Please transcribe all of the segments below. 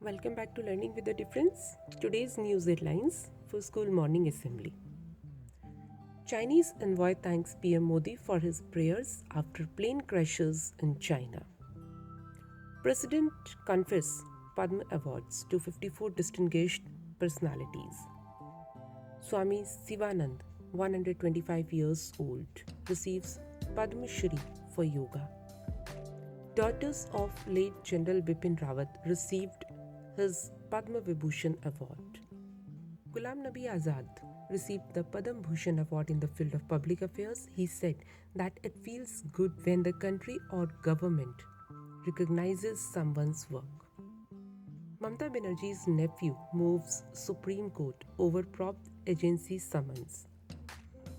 Welcome back to Learning with the Difference. Today's news headlines for school morning assembly. Chinese envoy thanks PM Modi for his prayers after plane crashes in China. President confers Padma awards to 54 distinguished personalities. Swami Sivananda, 125 years old, receives Padma Shri for yoga. Daughters of late General Bipin Rawat received his Padma Vibhushan Award. Ghulam Nabi Azad received the Padma Bhushan Award in the field of public affairs. He said that it feels good when the country or government recognizes someone's work. Mamata Banerjee's nephew moves Supreme Court over prop agency summons.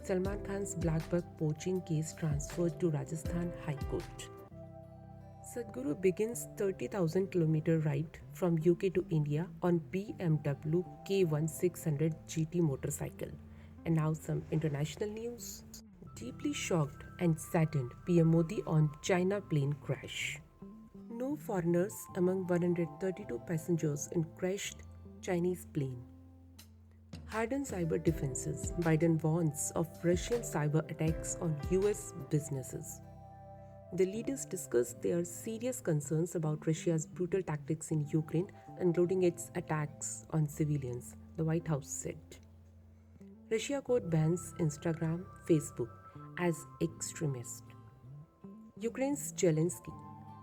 Salman Khan's black buck poaching case transferred to Rajasthan High Court. Sadhguru begins 30,000 km ride from UK to India on BMW K1600 GT motorcycle. And now some international news. Deeply shocked and saddened, PM Modi on China plane crash. No foreigners among 132 passengers in crashed Chinese plane. Hardened cyber defenses. Biden warns of Russian cyber attacks on US businesses. The leaders discussed their serious concerns about Russia's brutal tactics in Ukraine, including its attacks on civilians, the White House said. Russia court bans Instagram, Facebook as extremist. Ukraine's Zelensky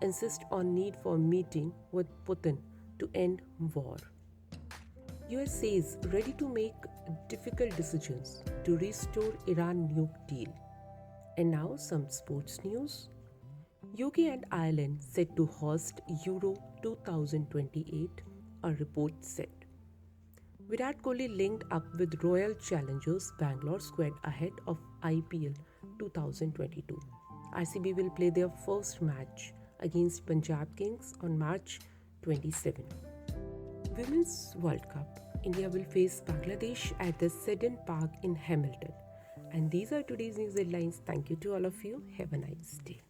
insists on need for meeting with Putin to end war. US says ready to make difficult decisions to restore Iran nuke deal. And now some sports news. UK and Ireland set to host Euro 2028, a report said. Virat Kohli linked up with Royal Challengers Bangalore squad ahead of IPL 2022. RCB will play their first match against Punjab Kings on March 27. Women's World Cup. India will face Bangladesh at the Seddon Park in Hamilton. And these are today's news headlines. Thank you to all of you. Have a nice day.